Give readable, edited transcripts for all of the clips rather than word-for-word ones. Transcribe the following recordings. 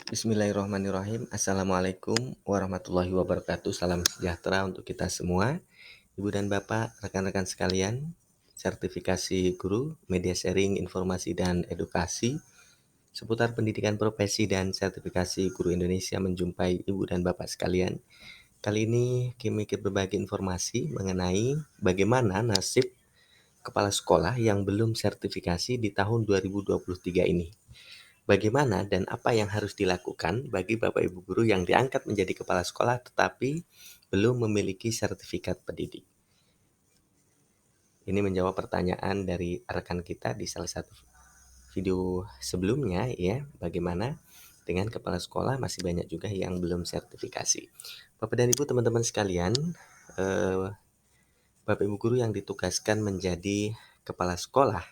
Bismillahirrahmanirrahim. Assalamualaikum warahmatullahi wabarakatuh. Salam sejahtera untuk kita semua. Ibu dan Bapak, rekan-rekan sekalian, sertifikasi guru, media sharing, informasi dan edukasi seputar pendidikan profesi dan sertifikasi guru Indonesia menjumpai Ibu dan Bapak sekalian. Kali ini kami ikut berbagi informasi mengenai bagaimana nasib kepala sekolah yang belum sertifikasi di tahun 2023 ini. Bagaimana dan apa yang harus dilakukan bagi Bapak Ibu guru yang diangkat menjadi kepala sekolah tetapi belum memiliki sertifikat pendidik? Ini menjawab pertanyaan dari rekan kita di salah satu video sebelumnya ya, bagaimana dengan kepala sekolah masih banyak juga yang belum sertifikasi. Bapak dan Ibu teman-teman sekalian, Bapak Ibu guru yang ditugaskan menjadi kepala sekolah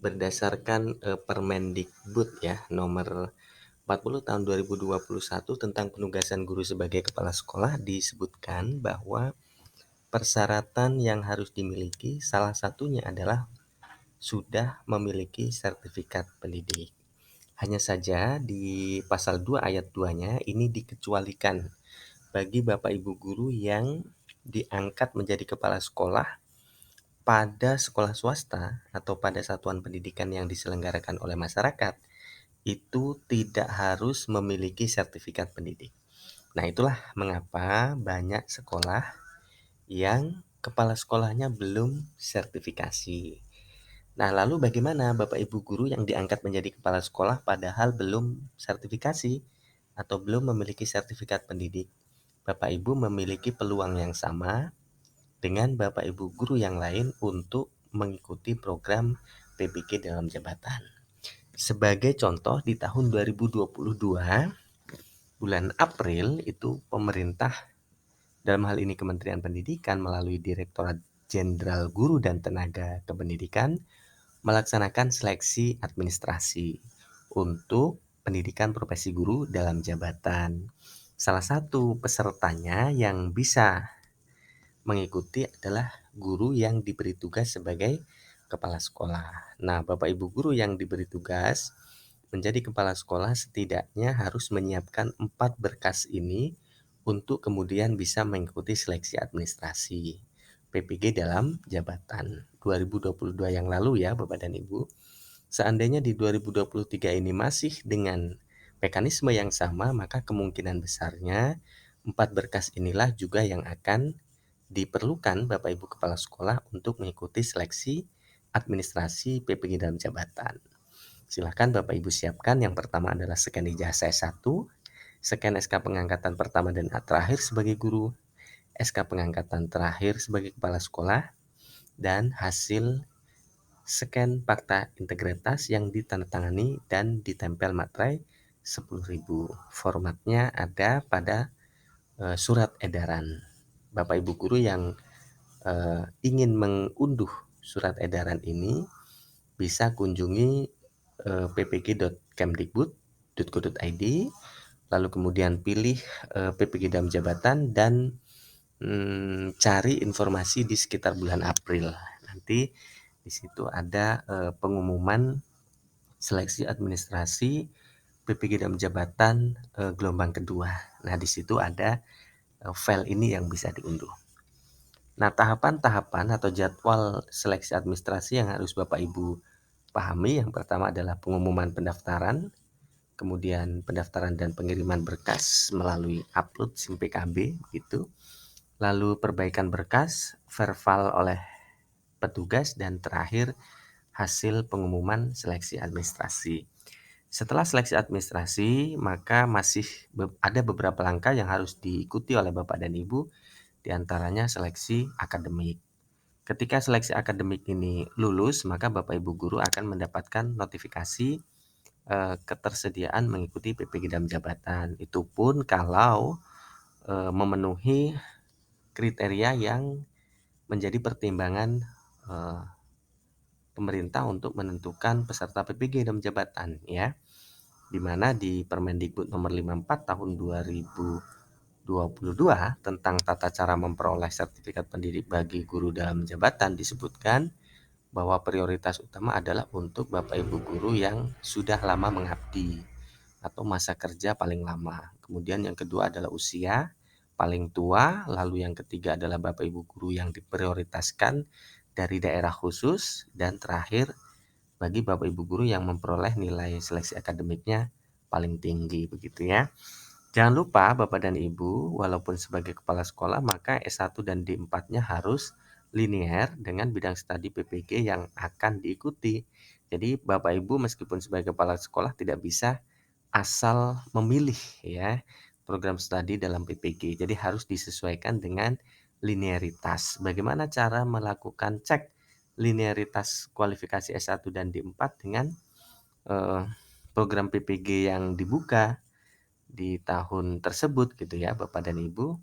berdasarkan Permendikbud ya nomor 40 tahun 2021 tentang penugasan guru sebagai kepala sekolah disebutkan bahwa persyaratan yang harus dimiliki salah satunya adalah sudah memiliki sertifikat pendidik. Hanya saja di pasal 2 ayat 2-nya ini dikecualikan bagi Bapak Ibu guru yang diangkat menjadi kepala sekolah pada sekolah swasta atau pada satuan pendidikan yang diselenggarakan oleh masyarakat itu tidak harus memiliki sertifikat pendidik. Nah, itulah mengapa banyak sekolah yang kepala sekolahnya belum sertifikasi. Nah, lalu bagaimana Bapak Ibu guru yang diangkat menjadi kepala sekolah padahal belum sertifikasi atau belum memiliki sertifikat pendidik? Bapak Ibu memiliki peluang yang sama dengan Bapak Ibu guru yang lain untuk mengikuti program PBG dalam jabatan. Sebagai contoh, di tahun 2022, bulan April itu pemerintah, dalam hal ini Kementerian Pendidikan melalui Direktorat Jenderal Guru dan Tenaga Kependidikan, melaksanakan seleksi administrasi untuk pendidikan profesi guru dalam jabatan. Salah satu pesertanya yang bisa mengikuti adalah guru yang diberi tugas sebagai kepala sekolah. Nah, Bapak Ibu guru yang diberi tugas menjadi kepala sekolah setidaknya harus menyiapkan 4 berkas ini untuk kemudian bisa mengikuti seleksi administrasi PPG dalam jabatan 2022 yang lalu ya Bapak dan Ibu. Seandainya di 2023 ini masih dengan mekanisme yang sama, maka kemungkinan besarnya 4 berkas inilah juga yang akan diperlukan Bapak Ibu Kepala Sekolah untuk mengikuti seleksi administrasi PPG dalam jabatan. Silakan Bapak Ibu siapkan. Yang pertama adalah scan ijazah S1, scan SK pengangkatan pertama dan terakhir sebagai guru, SK pengangkatan terakhir sebagai kepala sekolah, dan hasil scan fakta integritas yang ditandatangani dan ditempel materai 10.000. Formatnya ada pada surat edaran. Bapak Ibu guru yang ingin mengunduh surat edaran ini bisa kunjungi ppg.kemdikbud.go.id, lalu kemudian pilih PPG dalam jabatan dan cari informasi di sekitar bulan April. Nanti di situ ada pengumuman seleksi administrasi PPG dalam jabatan gelombang kedua. Nah, di situ ada file ini yang bisa diunduh. Nah, tahapan-tahapan atau jadwal seleksi administrasi yang harus Bapak Ibu pahami, yang pertama adalah pengumuman pendaftaran, kemudian pendaftaran dan pengiriman berkas melalui upload SIM PKB gitu. Lalu perbaikan berkas, verbal oleh petugas, dan terakhir hasil pengumuman seleksi administrasi. Setelah seleksi administrasi, maka masih ada beberapa langkah yang harus diikuti oleh Bapak dan Ibu, diantaranya seleksi akademik. Ketika seleksi akademik ini lulus, maka Bapak Ibu guru akan mendapatkan notifikasi ketersediaan mengikuti PPG dalam jabatan. Itu pun kalau memenuhi kriteria yang menjadi pertimbangan pemerintah untuk menentukan peserta PPG dalam jabatan ya. Di mana di Permendikbud nomor 54 tahun 2022 tentang tata cara memperoleh sertifikat pendidik bagi guru dalam jabatan disebutkan bahwa prioritas utama adalah untuk Bapak Ibu guru yang sudah lama mengabdi atau masa kerja paling lama. Kemudian yang kedua adalah usia paling tua, lalu yang ketiga adalah Bapak Ibu guru yang diprioritaskan dari daerah khusus, dan terakhir bagi Bapak Ibu guru yang memperoleh nilai seleksi akademiknya paling tinggi, begitu ya. Jangan lupa Bapak dan Ibu, walaupun sebagai kepala sekolah maka S1 dan D4-nya harus linear dengan bidang studi PPG yang akan diikuti. Jadi Bapak Ibu meskipun sebagai kepala sekolah tidak bisa asal memilih ya program studi dalam PPG. Jadi harus disesuaikan dengan linearitas. Bagaimana cara melakukan cek linearitas kualifikasi S1 dan D4 dengan eh, program PPG yang dibuka di tahun tersebut gitu ya. Bapak dan Ibu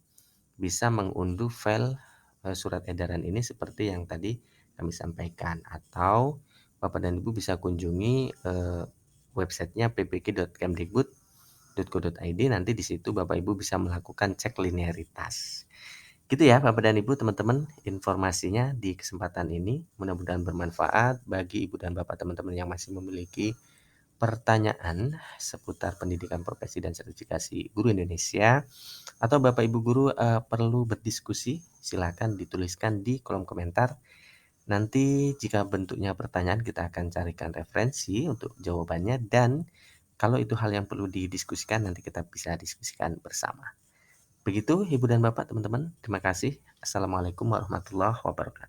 bisa mengunduh file surat edaran ini seperti yang tadi kami sampaikan, atau Bapak dan Ibu bisa kunjungi websitenya ppg.kemdikbud.go.id. Nanti di situ Bapak Ibu bisa melakukan cek linearitas. Gitu ya Bapak dan Ibu, teman-teman, informasinya di kesempatan ini mudah-mudahan bermanfaat bagi Ibu dan Bapak teman-teman yang masih memiliki pertanyaan seputar pendidikan profesi dan sertifikasi guru Indonesia, atau Bapak Ibu guru perlu berdiskusi, silakan dituliskan di kolom komentar. Nanti jika bentuknya pertanyaan kita akan carikan referensi untuk jawabannya, dan kalau itu hal yang perlu didiskusikan nanti kita bisa diskusikan bersama. Begitu Ibu dan Bapak teman-teman, terima kasih. Assalamualaikum warahmatullahi wabarakatuh.